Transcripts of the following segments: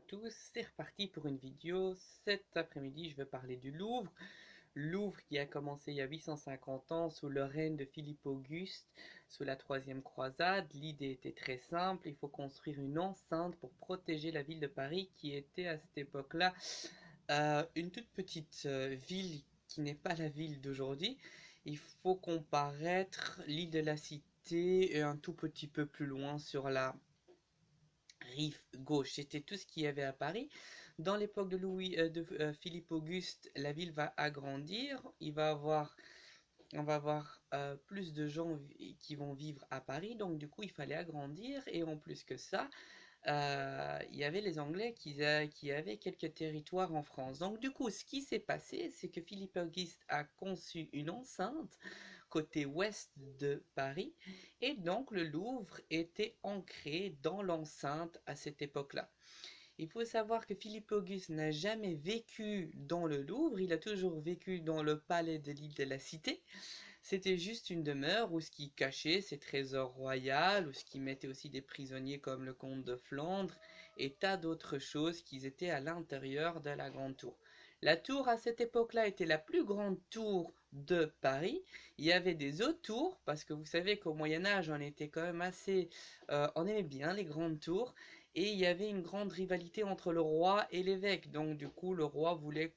tous, c'est reparti pour une vidéo. Cet après-midi, je vais parler du Louvre. Louvre qui a commencé il y a 850 ans sous le règne de Philippe Auguste, sous la troisième croisade. L'idée était très simple, il faut construire une enceinte pour protéger la ville de Paris qui était à cette époque-là une toute petite ville qui n'est pas la ville d'aujourd'hui. Il faut comparaître l'île de la Cité et un tout petit peu plus loin sur la rive gauche. C'était tout ce qu'il y avait à Paris. Dans l'époque de Philippe Auguste, la ville va agrandir. On va avoir plus de gens qui vont vivre à Paris. Donc du coup, il fallait agrandir. Et en plus que ça, il y avait les Anglais qui avaient quelques territoires en France. Donc du coup, ce qui s'est passé, c'est que Philippe Auguste a conçu une enceinte côté ouest de Paris, et donc le Louvre était ancré dans l'enceinte à cette époque-là. Il faut savoir que Philippe Auguste n'a jamais vécu dans le Louvre, il a toujours vécu dans le palais de l'île de la Cité. C'était juste une demeure où ce qui cachait ses trésors royaux, où ce qui mettait aussi des prisonniers comme le comte de Flandre et tas d'autres choses qui étaient à l'intérieur de la grande tour. La tour à cette époque-là était la plus grande tour de Paris. Il y avait des autres tours, parce que vous savez qu'au Moyen-Âge, on était quand même assez... on aimait bien les grandes tours, et il y avait une grande rivalité entre le roi et l'évêque. Donc du coup, le roi voulait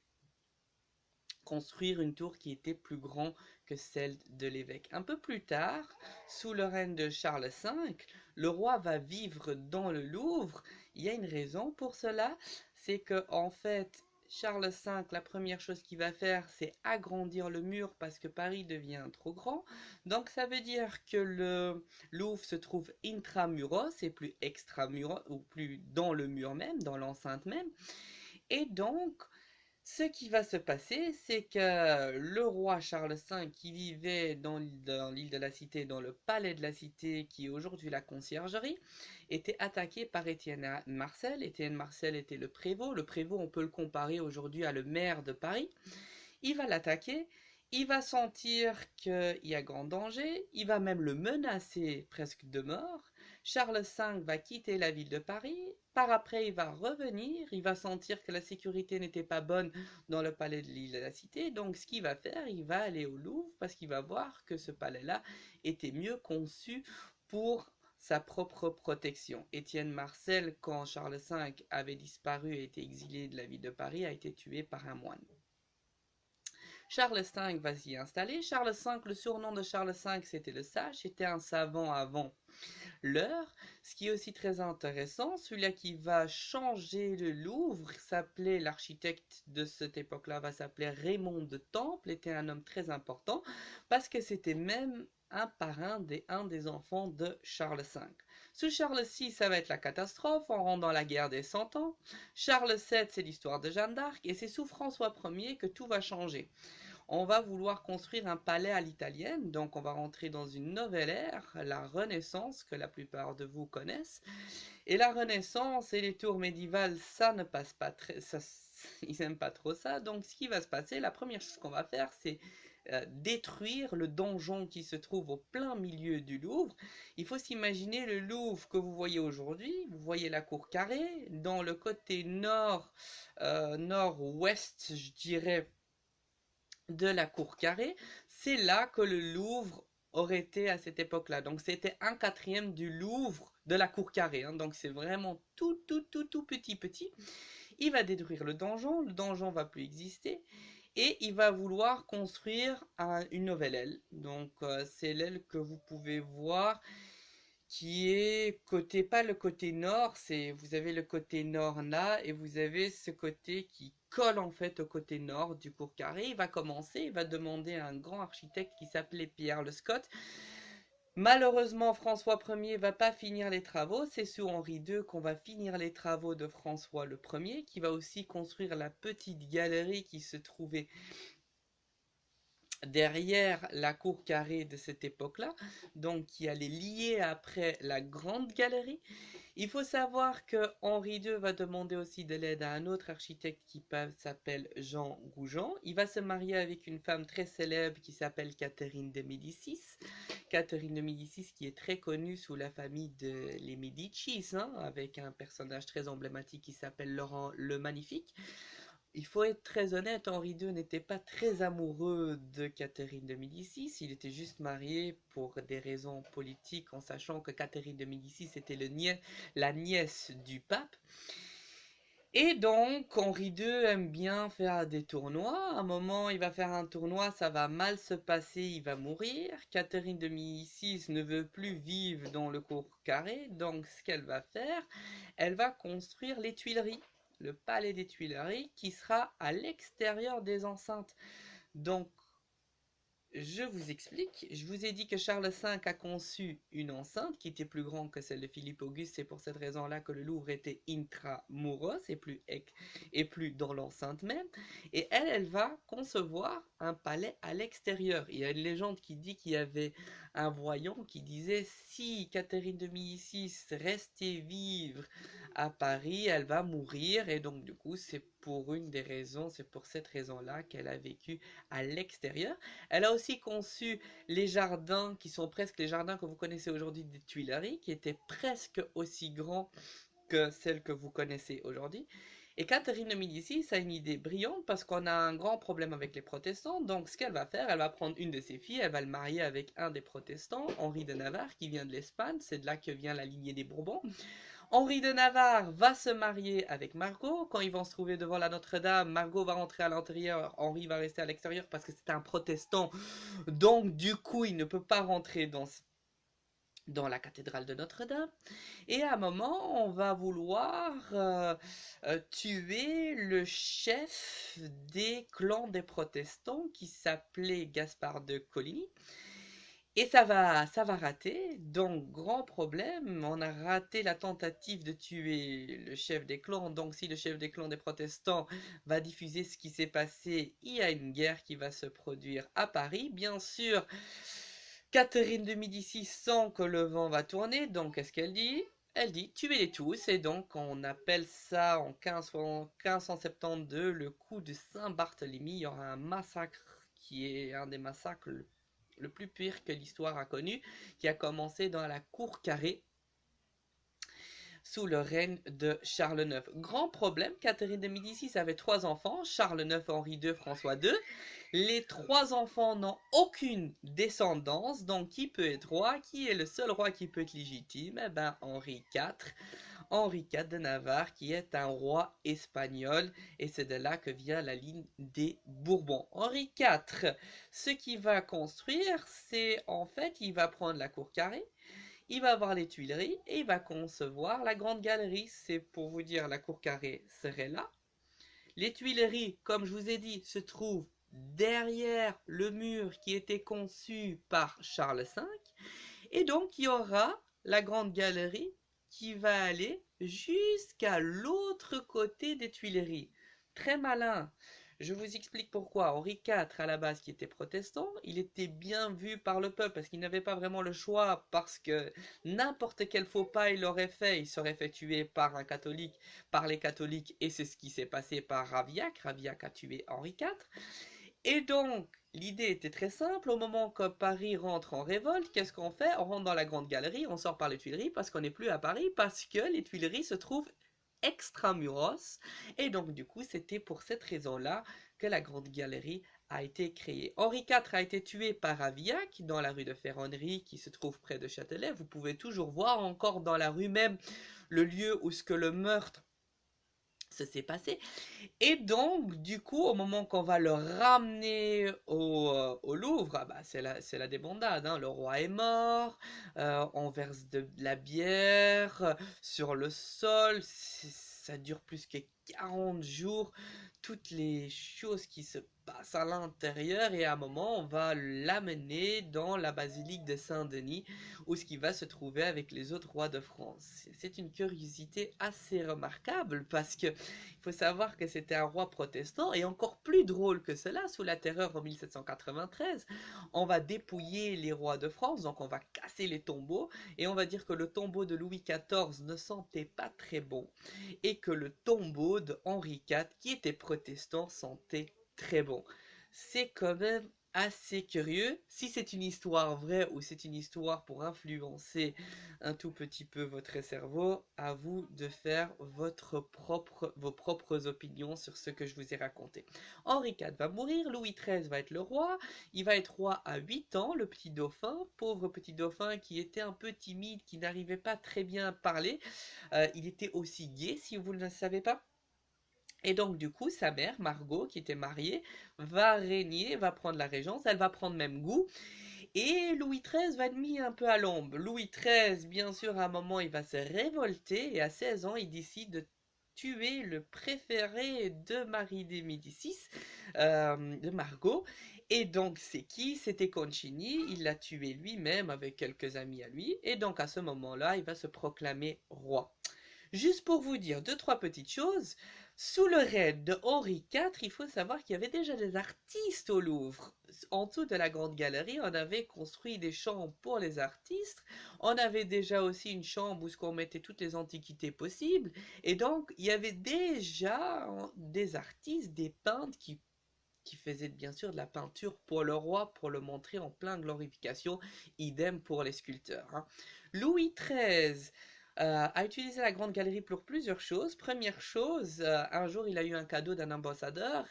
construire une tour qui était plus grande que celle de l'évêque. Un peu plus tard, sous le règne de Charles V, le roi va vivre dans le Louvre. Il y a une raison pour cela, c'est que en fait, Charles V, la première chose qu'il va faire, c'est agrandir le mur parce que Paris devient trop grand. Donc ça veut dire que le Louvre se trouve intramuros et plus extramuros, ou plus dans le mur même, dans l'enceinte même. Et donc, ce qui va se passer, c'est que le roi Charles V, qui vivait dans l'île de la Cité, dans le palais de la Cité, qui est aujourd'hui la conciergerie, était attaqué par Étienne Marcel. Étienne Marcel était le prévôt. Le prévôt, on peut le comparer aujourd'hui à le maire de Paris. Il va l'attaquer, il va sentir qu'il y a grand danger, il va même le menacer presque de mort. Charles V va quitter la ville de Paris, par après il va revenir, il va sentir que la sécurité n'était pas bonne dans le palais de l'île de la Cité, donc ce qu'il va faire, il va aller au Louvre parce qu'il va voir que ce palais-là était mieux conçu pour sa propre protection. Étienne Marcel, quand Charles V avait disparu et été exilé de la ville de Paris, a été tué par un moine. Charles V va s'y installer. Charles V, le surnom de Charles V, c'était le sage, c'était un savant avant l'heure. Ce qui est aussi très intéressant, celui-là qui va changer le Louvre, s'appelait l'architecte de cette époque-là, va s'appeler Raymond de Temple, était un homme très important, parce que c'était même un parrain un des enfants de Charles V. Sous Charles VI, ça va être la catastrophe, on rentre dans la guerre des 100 ans. Charles VII, c'est l'histoire de Jeanne d'Arc, et c'est sous François Ier que tout va changer. On va vouloir construire un palais à l'italienne, donc on va rentrer dans une nouvelle ère, la Renaissance, que la plupart de vous connaissent. Et la Renaissance et les tours médiévales, ça ne passe pas très... Ça, ils n'aiment pas trop ça, donc ce qui va se passer, la première chose qu'on va faire, c'est détruire le donjon qui se trouve au plein milieu du Louvre. Il faut s'imaginer le Louvre que vous voyez aujourd'hui, vous voyez la cour carrée, dans le côté nord-ouest, je dirais, de la cour carrée, c'est là que le Louvre aurait été à cette époque-là. Donc c'était un quatrième du Louvre de la cour carrée. Hein. Donc c'est vraiment tout petit. Il va détruire le donjon va plus exister. Et il va vouloir construire une nouvelle aile. Donc c'est l'aile que vous pouvez voir qui est côté, pas le côté nord, c'est vous avez le côté nord là et vous avez ce côté qui colle en fait au côté nord du cours carré. Il va commencer, il va demander à un grand architecte qui s'appelait Pierre Le Scott. Malheureusement, François Ier va pas finir les travaux, c'est sous Henri II qu'on va finir les travaux de François le Ier, qui va aussi construire la petite galerie qui se trouvait derrière la cour carrée de cette époque-là, donc qui allait lier après la Grande Galerie. Il faut savoir que Henri II va demander aussi de l'aide à un autre architecte qui s'appelle Jean Goujon. Il va se marier avec une femme très célèbre qui s'appelle Catherine de Médicis. Catherine de Médicis qui est très connue sous la famille de les Médicis, hein, avec un personnage très emblématique qui s'appelle Laurent le Magnifique. Il faut être très honnête, Henri II n'était pas très amoureux de Catherine de Médicis, il était juste marié pour des raisons politiques en sachant que Catherine de Médicis était la nièce du pape. Et donc, Henri II aime bien faire des tournois. À un moment, il va faire un tournoi, ça va mal se passer, il va mourir. Catherine de Médicis ne veut plus vivre dans le cours carré, donc ce qu'elle va faire, elle va construire les Tuileries, le palais des Tuileries, qui sera à l'extérieur des enceintes. Donc, je vous explique. Je vous ai dit que Charles V a conçu une enceinte qui était plus grande que celle de Philippe Auguste. C'est pour cette raison-là que le Louvre était intramuros et plus dans l'enceinte même. Et elle va concevoir un palais à l'extérieur. Il y a une légende qui dit qu'il y avait un voyant qui disait si Catherine de Médicis restait vivre à Paris, elle va mourir. Et donc du coup, c'est pour cette raison-là qu'elle a vécu à l'extérieur. Elle a aussi conçu les jardins qui sont presque les jardins que vous connaissez aujourd'hui des Tuileries, qui étaient presque aussi grands que celles que vous connaissez aujourd'hui. Et Catherine de Médicis a une idée brillante parce qu'on a un grand problème avec les protestants. Donc ce qu'elle va faire, elle va prendre une de ses filles, elle va le marier avec un des protestants, Henri de Navarre, qui vient de l'Espagne. C'est de là que vient la lignée des Bourbons. Henri de Navarre va se marier avec Margot. Quand ils vont se trouver devant la Notre-Dame, Margot va rentrer à l'intérieur, Henri va rester à l'extérieur parce que c'est un protestant. Donc du coup, il ne peut pas rentrer dans la cathédrale de Notre-Dame. Et à un moment, on va vouloir tuer le chef des clans des protestants qui s'appelait Gaspard de Coligny. Et ça va rater, donc grand problème, on a raté la tentative de tuer le chef des clans, donc si le chef des clans des protestants va diffuser ce qui s'est passé, il y a une guerre qui va se produire à Paris, bien sûr. Catherine de Médicis sent que le vent va tourner, donc qu'est-ce qu'elle dit? Elle dit tuez-les tous, et donc on appelle ça en 1572 le coup de Saint-Barthélemy. Il y aura un massacre qui est un des massacres le plus pire que l'histoire a connu, qui a commencé dans la cour carrée sous le règne de Charles IX. Grand problème, Catherine de Médicis avait 3 enfants, Charles IX, Henri II, François II. Les 3 enfants n'ont aucune descendance, donc qui peut être roi? Qui est le seul roi qui peut être légitime? Eh ben Henri IV. Henri IV de Navarre, qui est un roi espagnol, et c'est de là que vient la ligne des Bourbons. Henri IV, ce qu'il va construire, c'est en fait, il va prendre la cour carrée, il va avoir les Tuileries, et il va concevoir la Grande Galerie. C'est pour vous dire, la cour carrée serait là. Les Tuileries, comme je vous ai dit, se trouvent derrière le mur qui était conçu par Charles V, et donc il y aura la Grande Galerie qui va aller jusqu'à l'autre côté des Tuileries. Très malin. Je vous explique pourquoi. Henri IV, à la base, qui était protestant, il était bien vu par le peuple parce qu'il n'avait pas vraiment le choix, parce que n'importe quel faux pas il aurait fait, il serait fait tuer par un catholique, par les catholiques, et c'est ce qui s'est passé par Ravaillac. Ravaillac a tué Henri IV. Et donc, l'idée était très simple. Au moment que Paris rentre en révolte, qu'est-ce qu'on fait? On rentre dans la Grande Galerie, on sort par les Tuileries parce qu'on n'est plus à Paris, parce que les Tuileries se trouvent extramuros. Et donc, du coup, c'était pour cette raison-là que la Grande Galerie a été créée. Henri IV a été tué par Ravaillac dans la rue de Ferronnerie qui se trouve près de Châtelet. Vous pouvez toujours voir encore dans la rue même le lieu où ce que le meurtre s'est passé. Et donc, du coup, au moment qu'on va le ramener au Louvre, ah bah, c'est la débandade, hein. Le roi est mort, on verse de la bière sur le sol, ça dure plus que 40 jours. toutes les choses qui se passent à l'intérieur et à un moment on va l'amener dans la basilique de Saint-Denis où ce qui va se trouver avec les autres rois de France. C'est une curiosité assez remarquable parce que il faut savoir que c'était un roi protestant et encore plus drôle que cela, sous la Terreur en 1793, on va dépouiller les rois de France, donc on va casser les tombeaux et on va dire que le tombeau de Louis XIV ne sentait pas très bon et que le tombeau de Henri IV, qui était protestant, sentait très bon. C'est quand même assez curieux. Si c'est une histoire vraie ou c'est une histoire pour influencer un tout petit peu votre cerveau, à vous de faire vos propres opinions sur ce que je vous ai raconté. Henri IV va mourir, Louis XIII va être le roi, il va être roi à 8 ans, le petit dauphin, pauvre petit dauphin qui était un peu timide, qui n'arrivait pas très bien à parler, il était aussi gay si vous ne le savez pas. Et donc du coup, sa mère, Margot, qui était mariée, va régner, va prendre la régence, elle va prendre même goût. Et Louis XIII va être mis un peu à l'ombre. Louis XIII, bien sûr, à un moment, il va se révolter et à 16 ans, il décide de tuer le préféré de Marie de Médicis, de Margot. Et donc, c'est qui? C'était Concini. Il l'a tué lui-même avec quelques amis à lui. Et donc, à ce moment-là, il va se proclamer roi. Juste pour vous dire deux, trois petites choses, sous le règne de Henri IV, il faut savoir qu'il y avait déjà des artistes au Louvre. En dessous de la Grande Galerie, on avait construit des chambres pour les artistes. On avait déjà aussi une chambre où on mettait toutes les antiquités possibles. Et donc, il y avait déjà des artistes, des peintres qui faisaient bien sûr de la peinture pour le roi, pour le montrer en pleine glorification. Idem pour les sculpteurs. Louis XIII a utilisé la Grande Galerie pour plusieurs choses. Première chose, un jour il a eu un cadeau d'un ambassadeur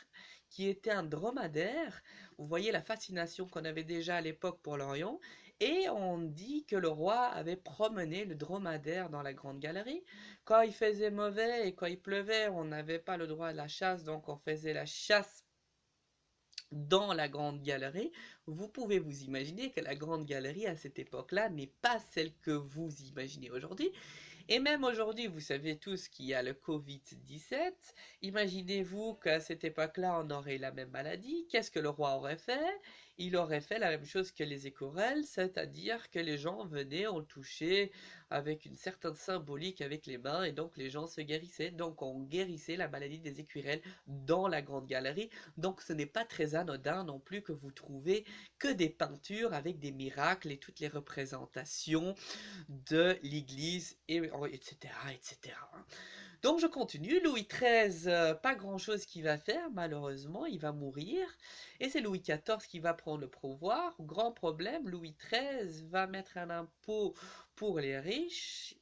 qui était un dromadaire. Vous voyez la fascination qu'on avait déjà à l'époque pour l'Orient. Et on dit que le roi avait promené le dromadaire dans la Grande Galerie. Quand il faisait mauvais et quand il pleuvait, on n'avait pas le droit à la chasse, donc on faisait la chasse dans la Grande Galerie. Vous pouvez vous imaginer que la Grande Galerie à cette époque-là n'est pas celle que vous imaginez aujourd'hui. Et même aujourd'hui, vous savez tous qu'il y a le Covid-17. Imaginez-vous qu'à cette époque-là, on aurait la même maladie. Qu'est-ce que le roi aurait fait? Il aurait fait la même chose que les écureuils, c'est-à-dire que les gens venaient, on le touchait avec une certaine symbolique avec les mains, et donc les gens se guérissaient. Donc on guérissait la maladie des écureuils dans la Grande Galerie. Donc ce n'est pas très anodin non plus que vous trouvez que des peintures avec des miracles et toutes les représentations de l'Église, etc., etc. Donc je continue, Louis XIII, pas grand-chose qu'il va faire, malheureusement, il va mourir, et c'est Louis XIV qui va prendre le pouvoir. Grand problème, Louis XIII va mettre un impôt pour les riches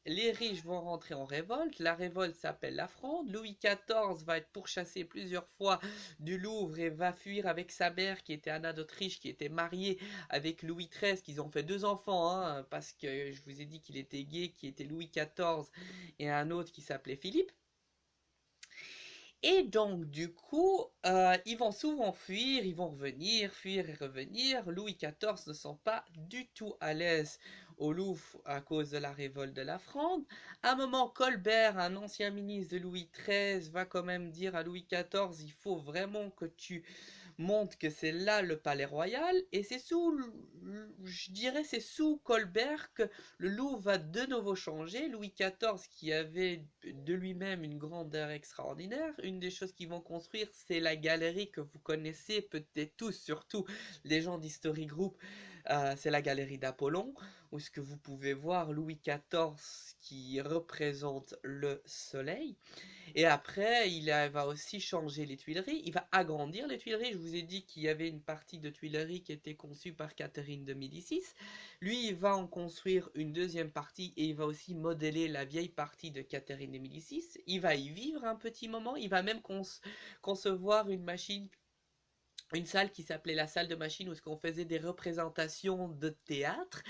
vont rentrer en révolte, la révolte s'appelle la Fronde, Louis XIV va être pourchassé plusieurs fois du Louvre et va fuir avec sa mère qui était Anna d'Autriche, qui était mariée avec Louis XIII, qu'ils ont fait 2 enfants, parce que je vous ai dit qu'il était gay, qui était Louis XIV, et un autre qui s'appelait Philippe. Et donc, du coup, ils vont souvent fuir, ils vont revenir, fuir et revenir. Louis XIV ne sont pas du tout à l'aise au Louvre à cause de la révolte de la Fronde. À un moment, Colbert, un ancien ministre de Louis XIII, va quand même dire à Louis XIV, il faut vraiment que tu montre que c'est là le palais royal, et c'est je dirais, c'est sous Colbert que le Louvre va de nouveau changer. Louis XIV, qui avait de lui-même une grandeur extraordinaire, une des choses qu'ils vont construire, c'est la galerie que vous connaissez peut-être tous, surtout les gens d'History Group, c'est la galerie d'Apollon, où ce que vous pouvez voir Louis XIV qui représente le soleil. Et après, va aussi changer les Tuileries, il va agrandir les Tuileries. Je vous ai dit qu'il y avait une partie de Tuileries qui était conçue par Catherine de Médicis. Lui, il va en construire une deuxième partie et il va aussi modeler la vieille partie de Catherine de Médicis. Il va y vivre un petit moment, il va même concevoir une salle qui s'appelait la salle de machine où on faisait des représentations de théâtre.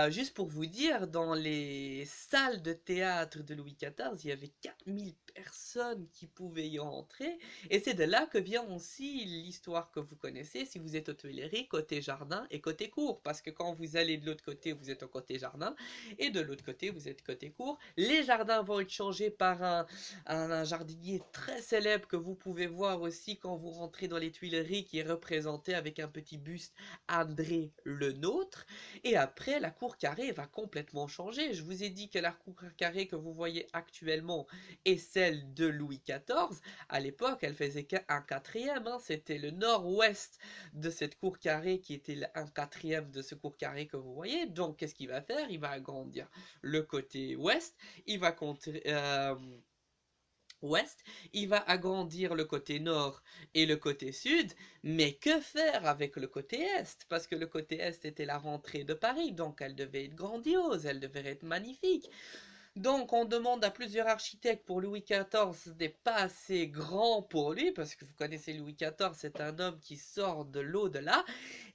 Juste pour vous dire, dans les salles de théâtre de Louis XIV, il y avait personne qui pouvait y rentrer. Et c'est de là que vient aussi l'histoire que vous connaissez si vous êtes aux Tuileries, côté jardin et côté cour. Parce que quand vous allez de l'autre côté, vous êtes au côté jardin, et de l'autre côté, vous êtes côté cour. Les jardins vont être changés par un jardinier très célèbre que vous pouvez voir aussi quand vous rentrez dans les Tuileries, qui est représenté avec un petit buste André Le Nôtre. Et après, la cour carrée va complètement changer. Je vous ai dit que la cour carrée que vous voyez actuellement est celle de Louis XIV. À l'époque, elle faisait qu'un quatrième, hein. C'était le nord-ouest de cette cour carrée qui était un quatrième de ce cour carré que vous voyez. Donc, qu'est-ce qu'il va faire? Il va agrandir le côté ouest. Il va ouest, il va agrandir le côté nord et le côté sud, mais que faire avec le côté est? Parce que le côté est était la rentrée de Paris, donc elle devait être grandiose, elle devait être magnifique. Donc on demande à plusieurs architectes pour Louis XIV, n'est pas assez grand pour lui, parce que vous connaissez Louis XIV, c'est un homme qui sort de l'au-delà.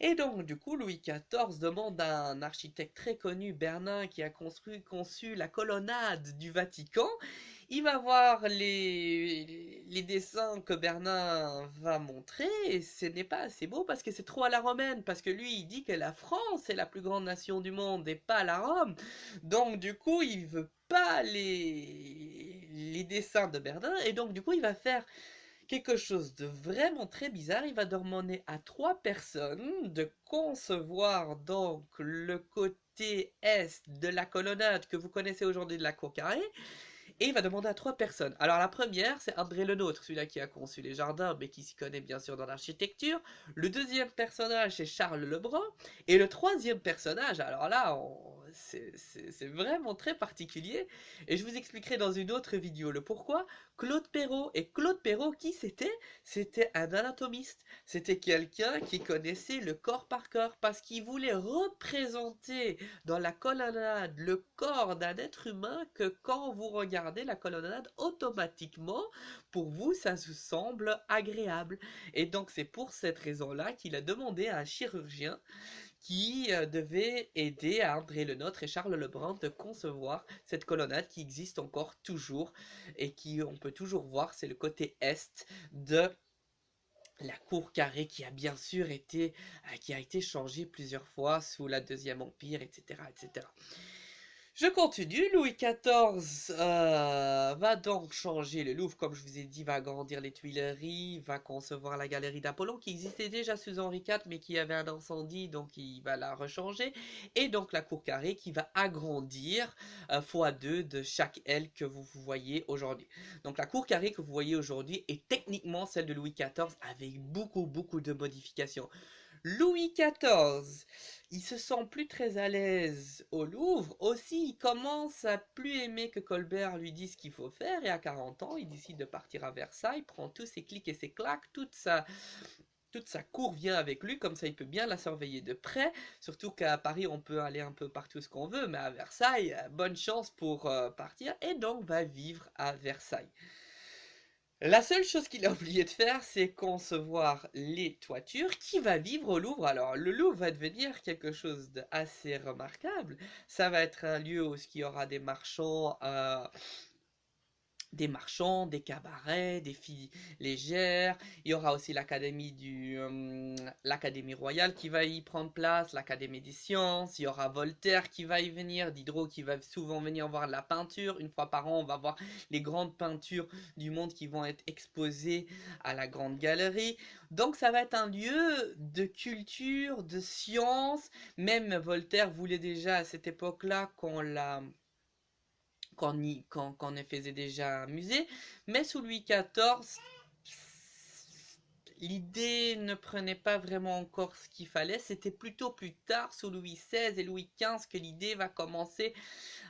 Et donc du coup Louis XIV demande à un architecte très connu, Bernin, qui a conçu la colonnade du Vatican. Il va voir les dessins que Bernin va montrer, et ce n'est pas assez beau parce que c'est trop à la romaine, parce que lui il dit que la France est la plus grande nation du monde et pas la Rome. Donc du coup il veut pas les dessins de Bernin, et donc du coup il va faire quelque chose de vraiment très bizarre. Il va demander à 3 personnes de concevoir donc le côté est de la colonnade que vous connaissez aujourd'hui de la cour carrée. Et il va demander à 3 personnes. Alors la première, c'est André Le Nôtre, celui-là qui a conçu les jardins, mais qui s'y connaît bien sûr dans l'architecture. Le deuxième personnage, c'est Charles Lebrun. Et le troisième personnage, alors là, c'est vraiment très particulier. Et je vous expliquerai dans une autre vidéo le pourquoi. Claude Perrault. Et Claude Perrault, qui c'était? C'était un anatomiste. C'était quelqu'un qui connaissait le corps par corps, parce qu'il voulait représenter dans la colonnade le corps d'un être humain, que quand vous regardez la colonnade, automatiquement, pour vous, ça vous semble agréable. Et donc c'est pour cette raison-là qu'il a demandé à un chirurgien qui devait aider à André Le Nôtre et Charles Lebrun de concevoir cette colonnade qui existe encore toujours et qui on peut toujours voir. C'est le côté est de la cour carrée, qui a bien sûr été, qui a été changée plusieurs fois sous la Deuxième Empire, etc., etc. Je continue. Louis XIV va donc changer le Louvre, comme je vous ai dit, va agrandir les Tuileries, va concevoir la galerie d'Apollon, qui existait déjà sous Henri IV, mais qui avait un incendie, donc il va la rechanger. Et donc la cour carrée qui va agrandir x2 de chaque aile que vous voyez aujourd'hui. Donc la cour carrée que vous voyez aujourd'hui est techniquement celle de Louis XIV, avec beaucoup de modifications. Louis XIV, il se sent plus très à l'aise au Louvre. Aussi, il commence à plus aimer que Colbert lui dise ce qu'il faut faire. Et à 40 ans, il décide de partir à Versailles, prend tous ses clics et ses claques, toute sa cour vient avec lui, comme ça il peut bien la surveiller de près. Surtout qu'à Paris, on peut aller un peu partout ce qu'on veut, mais à Versailles, bonne chance pour partir. Et donc, va vivre à Versailles. La seule chose qu'il a oublié de faire, c'est concevoir les toitures. Qui va vivre au Louvre? Alors, le Louvre va devenir quelque chose d'assez remarquable. Ça va être un lieu où il y aura des marchands, des cabarets, des filles légères. Il y aura aussi l'Académie royale qui va y prendre place, l'Académie des sciences. Il y aura Voltaire qui va y venir, Diderot qui va souvent venir voir de la peinture. Une fois par an, on va voir les grandes peintures du monde qui vont être exposées à la Grande Galerie. Donc ça va être un lieu de culture, de science. Même Voltaire voulait déjà à cette époque-là qu'on faisait déjà un musée, mais sous Louis XIV, l'idée ne prenait pas vraiment encore ce qu'il fallait. C'était plutôt plus tard, sous Louis XVI et Louis XV, que l'idée va commencer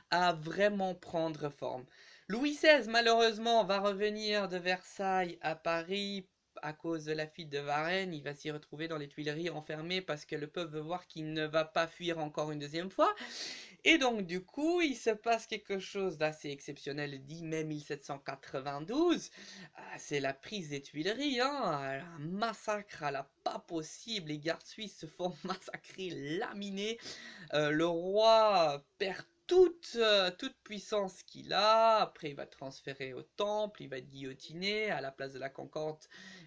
à vraiment prendre forme. Louis XVI, malheureusement, va revenir de Versailles à Paris à cause de la fuite de Varennes. Il va s'y retrouver dans les Tuileries enfermé parce que le peuple veut voir qu'il ne va pas fuir encore une deuxième fois. Et donc du coup, il se passe quelque chose d'assez exceptionnel le 10 mai 1792. C'est la prise des Tuileries, hein, un massacre à la pas possible. Les gardes suisses se font massacrer, laminer. Le roi perd toute puissance qu'il a. Après, il va transférer au temple, il va être guillotiné à la place de la Concorde.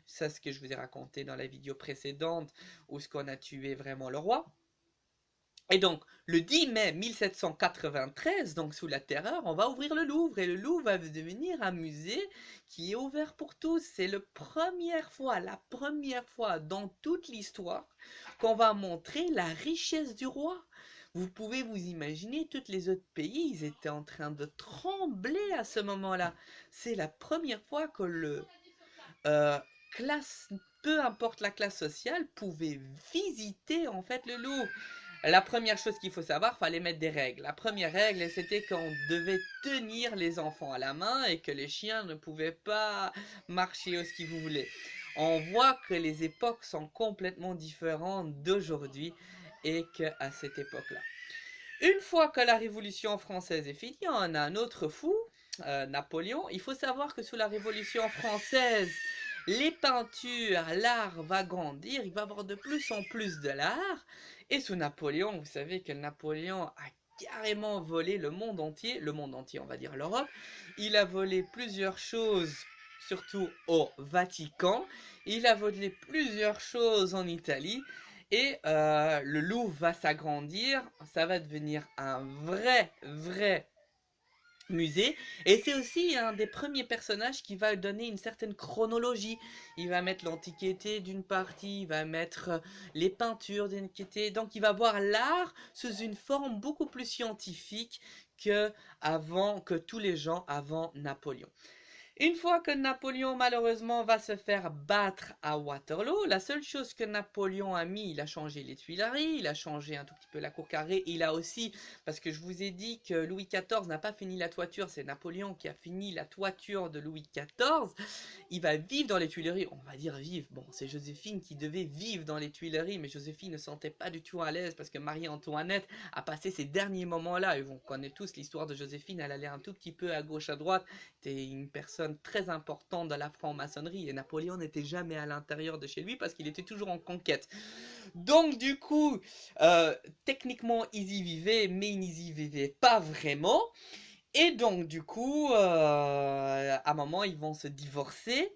C'est ce que je vous ai raconté dans la vidéo précédente, où ce qu'on a tué vraiment le roi. Et donc, le 10 mai 1793, donc sous la Terreur, on va ouvrir le Louvre. Et le Louvre va devenir un musée qui est ouvert pour tous. C'est la première fois dans toute l'histoire qu'on va montrer la richesse du roi. Vous pouvez vous imaginer, tous les autres pays, ils étaient en train de trembler à ce moment-là. C'est la première fois que peu importe la classe sociale, pouvait visiter en fait le Louvre. La première chose qu'il faut savoir, fallait mettre des règles. La première règle, c'était qu'on devait tenir les enfants à la main et que les chiens ne pouvaient pas marcher où ce qu'ils voulaient. On voit que les époques sont complètement différentes d'aujourd'hui et qu'à cette époque-là. Une fois que la Révolution française est finie, on a un autre fou, Napoléon. Il faut savoir que sous la Révolution française, les peintures, l'art va grandir, il va y avoir de plus en plus de l'art. Et sous Napoléon, vous savez que Napoléon a carrément volé le monde entier, on va dire l'Europe. Il a volé plusieurs choses, surtout au Vatican. Il a volé plusieurs choses en Italie. Et le Louvre va s'agrandir, ça va devenir un vrai musée, et c'est aussi un des premiers personnages qui va donner une certaine chronologie. Il va mettre l'Antiquité d'une partie, il va mettre les peintures d'Antiquité, donc il va voir l'art sous une forme beaucoup plus scientifique que tous les gens avant Napoléon. Une fois que Napoléon malheureusement va se faire battre à Waterloo, la seule chose que Napoléon a mis, il a changé les Tuileries, il a changé un tout petit peu la cour carrée, il a aussi, parce que je vous ai dit que Louis XIV n'a pas fini la toiture, c'est Napoléon qui a fini la toiture de Louis XIV, il va vivre dans les Tuileries, on va dire vivre, bon c'est Joséphine qui devait vivre dans les Tuileries, mais Joséphine ne se sentait pas du tout à l'aise parce que Marie-Antoinette a passé ces derniers moments-là, et on connaît tous l'histoire de Joséphine, elle allait un tout petit peu à gauche à droite, c'était une personne très important de la franc-maçonnerie et Napoléon n'était jamais à l'intérieur de chez lui parce qu'il était toujours en conquête. Donc du coup, techniquement ils y vivaient, mais ils n'y vivaient pas vraiment. Et donc du coup, à un moment ils vont se divorcer.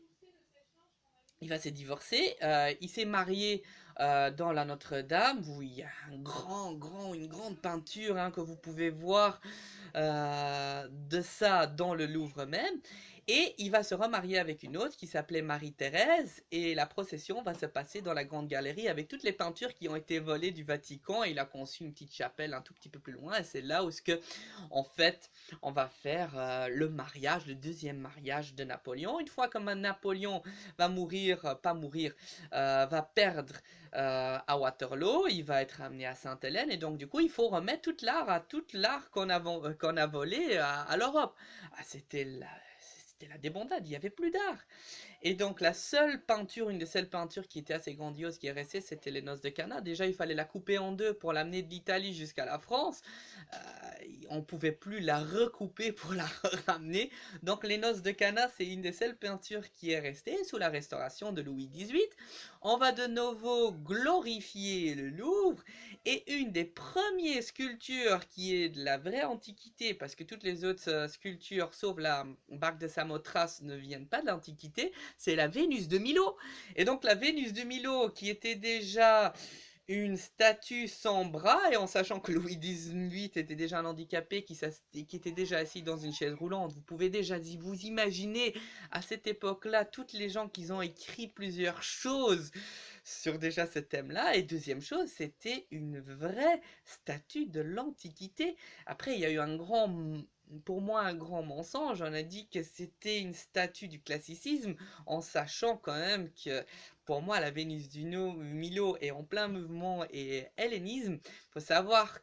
Il va se divorcer. Il s'est marié dans la Notre-Dame, où il y a une grande peinture hein, que vous pouvez voir de ça dans le Louvre même. Et il va se remarier avec une autre qui s'appelait Marie-Thérèse. Et la procession va se passer dans la Grande Galerie avec toutes les peintures qui ont été volées du Vatican. Et il a conçu une petite chapelle un tout petit peu plus loin. Et c'est là où en fait, on va faire le mariage, le deuxième mariage de Napoléon. Une fois que Napoléon va va perdre à Waterloo, il va être amené à Sainte-Hélène. Et donc du coup, il faut remettre tout l'art qu'on a volé à l'Europe. Ah, c'était la débandade, il n'y avait plus d'art. Et donc la seule peinture, une des seules peintures qui était assez grandiose qui est restée, c'était les Noces de Cana. Déjà il fallait la couper en deux pour l'amener de l'Italie jusqu'à la France. On ne pouvait plus la recouper pour la ramener. Donc les Noces de Cana, c'est une des seules peintures qui est restée sous la restauration de Louis XVIII. On va de nouveau glorifier le Louvre. Et une des premières sculptures qui est de la vraie antiquité, parce que toutes les autres sculptures, sauf la barque de Samothrace, ne viennent pas de l'antiquité, c'est la Vénus de Milo. Et donc la Vénus de Milo, qui était déjà une statue sans bras, et en sachant que Louis XVIII était déjà un handicapé qui était déjà assis dans une chaise roulante, vous pouvez déjà vous imaginer à cette époque-là toutes les gens qui ont écrit plusieurs choses sur déjà ce thème-là. Et deuxième chose, c'était une vraie statue de l'Antiquité. Après, il y a eu pour moi un grand mensonge. On a dit que c'était une statue du classicisme, en sachant quand même que pour moi la Vénus du Milo est en plein mouvement et hellénisme. Il faut savoir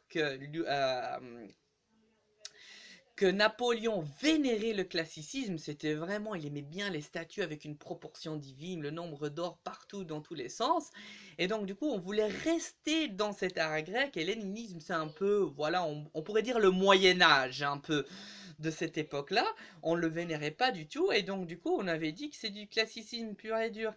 que Napoléon vénérait le classicisme, c'était vraiment, il aimait bien les statues avec une proportion divine, le nombre d'or partout dans tous les sens, et donc du coup on voulait rester dans cet art grec, et l'hellénisme c'est un peu, voilà, on pourrait dire le Moyen-Âge un peu de cette époque-là, on ne le vénérait pas du tout, et donc du coup on avait dit que c'est du classicisme pur et dur.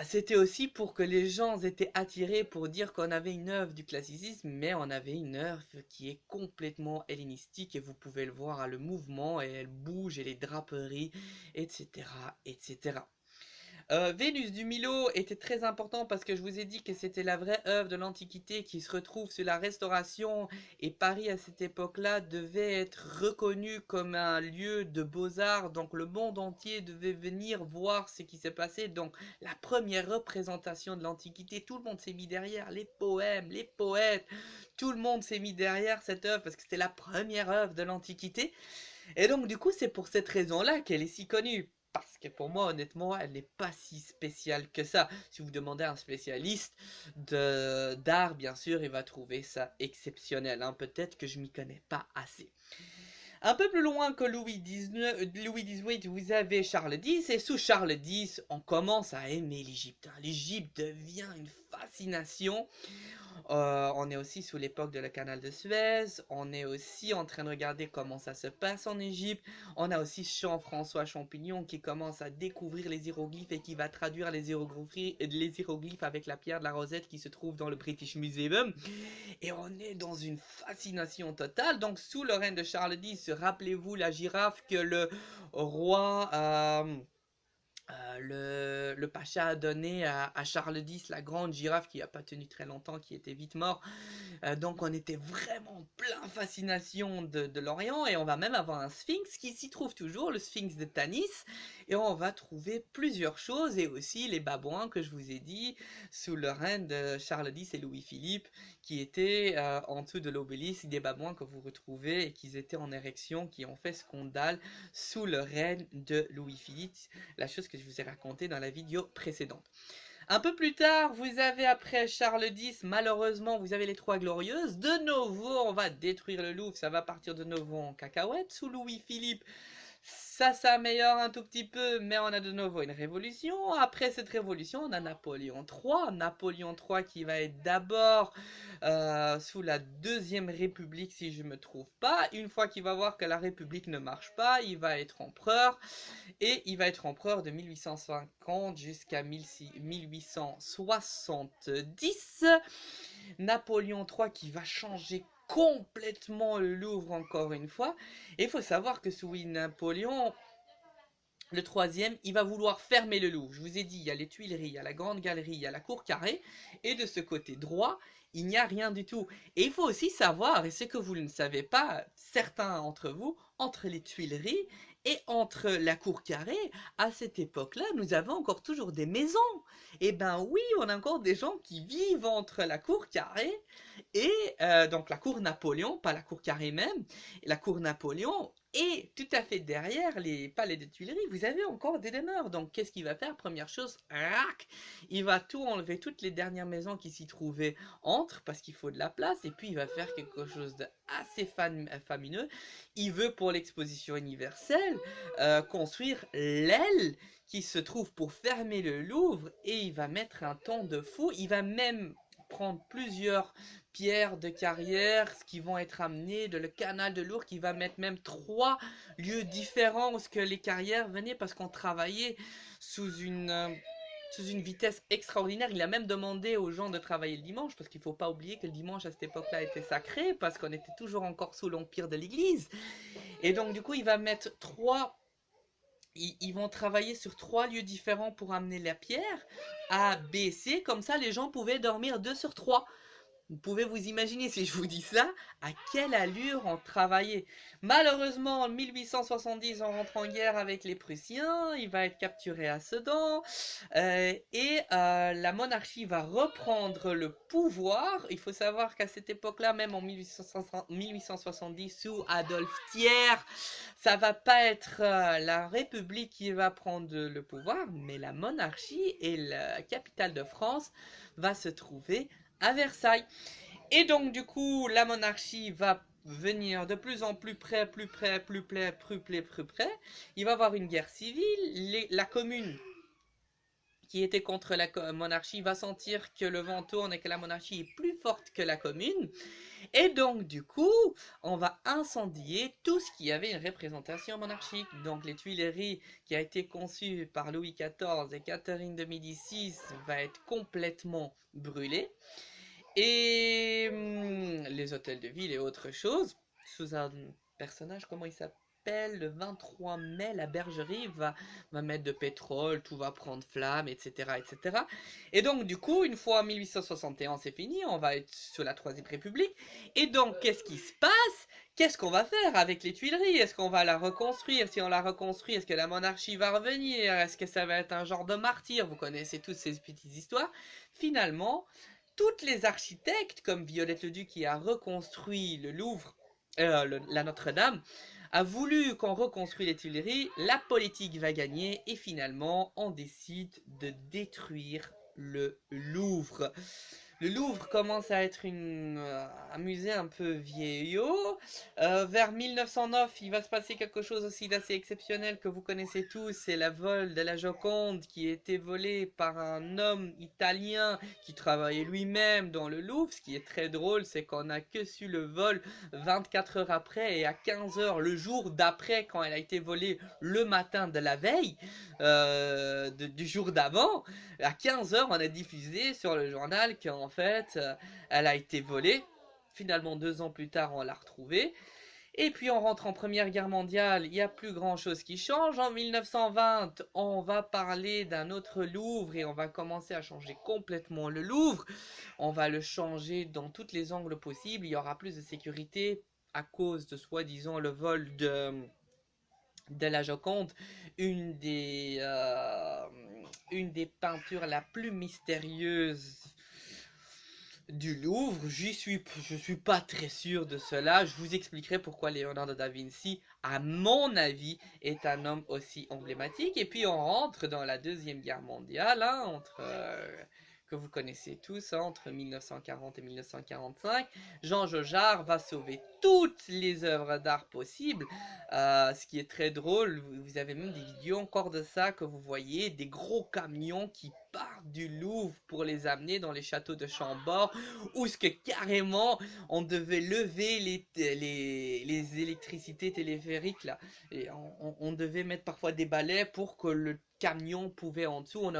C'était aussi pour que les gens étaient attirés pour dire qu'on avait une œuvre du classicisme, mais on avait une œuvre qui est complètement hellénistique et vous pouvez le voir, le mouvement et elle bouge et les draperies, etc., etc. Vénus du Milo était très important parce que je vous ai dit que c'était la vraie œuvre de l'Antiquité qui se retrouve sur la Restauration et Paris à cette époque-là devait être reconnu comme un lieu de beaux-arts, donc le monde entier devait venir voir ce qui s'est passé. Donc la première représentation de l'Antiquité, tout le monde s'est mis derrière, les poèmes, les poètes, tout le monde s'est mis derrière cette œuvre parce que c'était la première œuvre de l'Antiquité. Et donc du coup c'est pour cette raison-là qu'elle est si connue. Parce que pour moi, honnêtement, elle n'est pas si spéciale que ça. Si vous demandez à un spécialiste d'art, bien sûr, il va trouver ça exceptionnel. Hein. Peut-être que je m'y connais pas assez. Un peu plus loin que Louis XVIII, vous avez Charles X. Et sous Charles X, on commence à aimer l'Égypte. L'Égypte devient une fascination. On est aussi sous l'époque de le canal de Suez, on est aussi en train de regarder comment ça se passe en Égypte, on a aussi Jean-François Champignon qui commence à découvrir les hiéroglyphes et qui va traduire les hiéroglyphes avec la pierre de la Rosette qui se trouve dans le British Museum, et on est dans une fascination totale. Donc sous le règne de Charles X, rappelez-vous la girafe que le roi... le pacha a donné à Charles X la grande girafe qui n'a pas tenu très longtemps, qui était vite mort. Donc on était vraiment plein fascination de l'Orient et on va même avoir un sphinx qui s'y trouve toujours, le sphinx de Tanis. Et on va trouver plusieurs choses et aussi les babouins que je vous ai dit sous le règne de Charles X et Louis-Philippe qui étaient en dessous de l'obélisque, des babouins que vous retrouvez et qui étaient en érection, qui ont fait scandale sous le règne de Louis-Philippe, la chose que je vous ai racontée dans la vidéo précédente. Un peu plus tard, vous avez après Charles X, malheureusement, vous avez les Trois Glorieuses. De nouveau, on va détruire le Louvre, ça va partir de nouveau en cacahuète. Sous Louis-Philippe, ça s'améliore un tout petit peu, mais on a de nouveau une révolution. Après cette révolution, on a Napoléon III. Napoléon III qui va être d'abord sous la Deuxième République, si je ne me trompe pas. Une fois qu'il va voir que la République ne marche pas, il va être empereur. Et il va être empereur de 1850 jusqu'à 1870. Napoléon III qui va changer complètement le Louvre encore une fois. Et il faut savoir que sous Napoléon, le troisième, il va vouloir fermer le Louvre. Je vous ai dit, il y a les Tuileries, il y a la Grande Galerie, il y a la Cour Carrée. Et de ce côté droit, il n'y a rien du tout. Et il faut aussi savoir, et ce que vous ne savez pas, certains d'entre vous, entre les Tuileries et entre la Cour Carrée, à cette époque-là, nous avons encore toujours des maisons. Eh ben oui, on a encore des gens qui vivent entre la Cour Carrée et donc la Cour Napoléon, pas la Cour Carrée même, la Cour Napoléon, et tout à fait derrière les palais de Tuileries, vous avez encore des demeures. Donc qu'est-ce qu'il va faire? Première chose, il va tout enlever, toutes les dernières maisons qui s'y trouvaient entre, parce qu'il faut de la place, et puis il va faire quelque chose d'assez famineux. Il veut pour l'exposition universelle construire l'aile qui se trouve pour fermer le Louvre, et il va mettre un temps de fou. Il va même prendre plusieurs pierres de carrière qui vont être amenées de le canal de Lourdes, qui va mettre même 3 lieux différents où ce que les carrières venaient parce qu'on travaillait sous une vitesse extraordinaire. Il a même demandé aux gens de travailler le dimanche, parce qu'il ne faut pas oublier que le dimanche à cette époque-là était sacré, parce qu'on était toujours encore sous l'empire de l'église. Et donc du coup il va mettre ils vont travailler sur 3 lieux différents pour amener la pierre A, B, C, comme ça les gens pouvaient dormir 2 sur 3. Vous pouvez vous imaginer, si je vous dis ça, à quelle allure on travaillait. Malheureusement, en 1870, on rentre en guerre avec les Prussiens, il va être capturé à Sedan, et la monarchie va reprendre le pouvoir. Il faut savoir qu'à cette époque-là, même en 1870, sous Adolphe Thiers, ça va pas être la République qui va prendre le pouvoir, mais la monarchie et la capitale de France va se trouver à Versailles. Et donc du coup la monarchie va venir de plus en plus près, plus près. Il va y avoir une guerre civile. La commune qui était contre la monarchie va sentir que le vent tourne et que la monarchie est plus forte que la commune. Et donc, du coup, on va incendier tout ce qui avait une représentation monarchique. Donc, les Tuileries, qui a été conçues par Louis XIV et Catherine de Médicis, va être complètement brûlée. Et les hôtels de ville et autres choses, sous un personnage, comment il s'appelle? Le 23 mai, la bergerie va mettre de pétrole, tout va prendre flamme, etc., etc. Et donc, du coup, une fois 1861, c'est fini, on va être sur la Troisième République. Et donc, qu'est-ce qui se passe? Qu'est-ce qu'on va faire avec les Tuileries? Est-ce qu'on va la reconstruire? Si on la reconstruit, est-ce que la monarchie va revenir? Est-ce que ça va être un genre de martyr? Vous connaissez toutes ces petites histoires. Finalement, toutes les architectes, comme Viollet le Duc qui a reconstruit le Louvre, la Notre-Dame, a voulu qu'on reconstruise les Tuileries, la politique va gagner et finalement on décide de détruire le Louvre. Le Louvre commence à être un musée un peu vieillot. Vers 1909, il va se passer quelque chose aussi d'assez exceptionnel que vous connaissez tous. C'est la vol de la Joconde qui a été volée par un homme italien qui travaillait lui-même dans le Louvre. Ce qui est très drôle, c'est qu'on n'a que su le vol 24 heures après et à 15 heures le jour d'après quand elle a été volée le matin de la veille, du jour d'avant. À 15 heures, on a diffusé sur le journal qu'en fait, elle a été volée. Finalement, 2 ans plus tard, on l'a retrouvée. Et puis, on rentre en Première Guerre mondiale. Il n'y a plus grand-chose qui change. En 1920, on va parler d'un autre Louvre et on va commencer à changer complètement le Louvre. On va le changer dans tous les angles possibles. Il y aura plus de sécurité à cause de, soi-disant, le vol de la Joconde, une des peintures la plus mystérieuse du Louvre. Je suis pas très sûr de cela. Je vous expliquerai pourquoi Leonardo da Vinci, à mon avis, est un homme aussi emblématique. Et puis on rentre dans la Deuxième Guerre mondiale, hein, que vous connaissez tous, hein, entre 1940 et 1945. Jean Jaujard va sauver toutes les œuvres d'art possibles. Ce qui est très drôle, vous avez même des vidéos encore de ça que vous voyez, des gros camions qui partent du Louvre pour les amener dans les châteaux de Chambord, où ce que carrément on devait lever les électricités téléphériques là, et on devait mettre parfois des balais pour que le camion pouvait en dessous,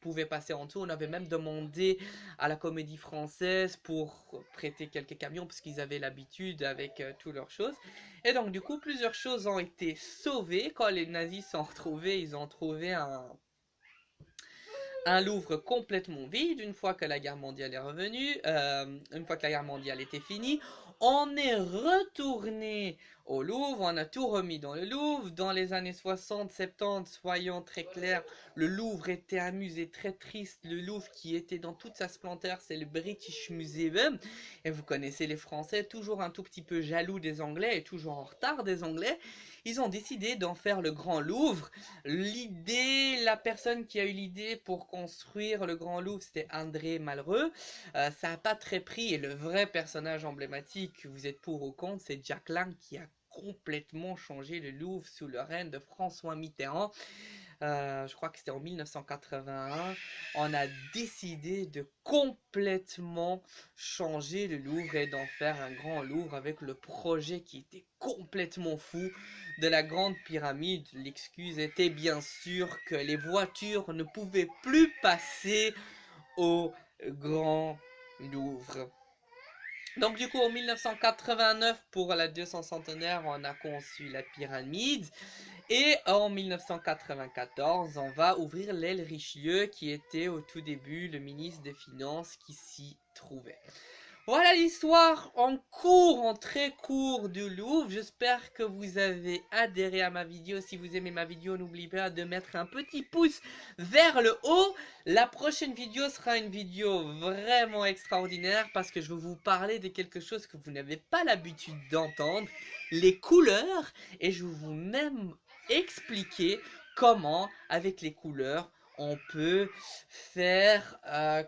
pouvait passer en dessous. On avait même demandé à la Comédie Française pour prêter quelques camions parce qu'ils avaient l'habitude avec toutes leurs choses. Et donc du coup, plusieurs choses ont été sauvées. Quand les nazis sont retrouvés, ils ont trouvé un Louvre complètement vide. Une fois que la guerre mondiale est revenue, une fois que la guerre mondiale était finie, on est retourné au Louvre, on a tout remis dans le Louvre. Dans les années 60-70, soyons très clairs, le Louvre était un musée très triste. Le Louvre qui était dans toute sa splendeur, c'est le British Museum. Et vous connaissez les Français, toujours un tout petit peu jaloux des Anglais et toujours en retard des Anglais. Ils ont décidé d'en faire le Grand Louvre. La personne qui a eu l'idée pour construire le Grand Louvre, c'était André Malraux. Ça n'a pas très pris et le vrai personnage emblématique, vous êtes pour ou contre, c'est Jack Lang qui a complètement changé le Louvre sous le règne de François Mitterrand. Je crois que c'était en 1981, on a décidé de complètement changer le Louvre et d'en faire un grand Louvre avec le projet qui était complètement fou de la Grande Pyramide. L'excuse était bien sûr que les voitures ne pouvaient plus passer au Grand Louvre. Donc du coup, en 1989, pour la 200 centenaire, on a conçu la pyramide. Et en 1994, on va ouvrir l'aile Richelieu, qui était au tout début le ministre des Finances qui s'y trouvait. Voilà l'histoire en très court du Louvre. J'espère que vous avez adhéré à ma vidéo. Si vous aimez ma vidéo, n'oubliez pas de mettre un petit pouce vers le haut. La prochaine vidéo sera une vidéo vraiment extraordinaire parce que je vais vous parler de quelque chose que vous n'avez pas l'habitude d'entendre, les couleurs. Et je vais vous même expliquer comment, avec les couleurs, on peut faire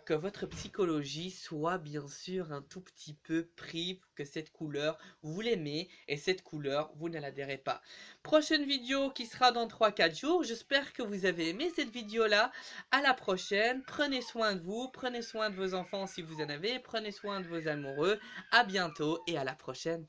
que votre psychologie soit bien sûr un tout petit peu pris que cette couleur, vous l'aimez et cette couleur, vous ne l'adhérez pas. Prochaine vidéo qui sera dans 3-4 jours. J'espère que vous avez aimé cette vidéo-là. À la prochaine. Prenez soin de vous, prenez soin de vos enfants si vous en avez, prenez soin de vos amoureux. À bientôt et à la prochaine.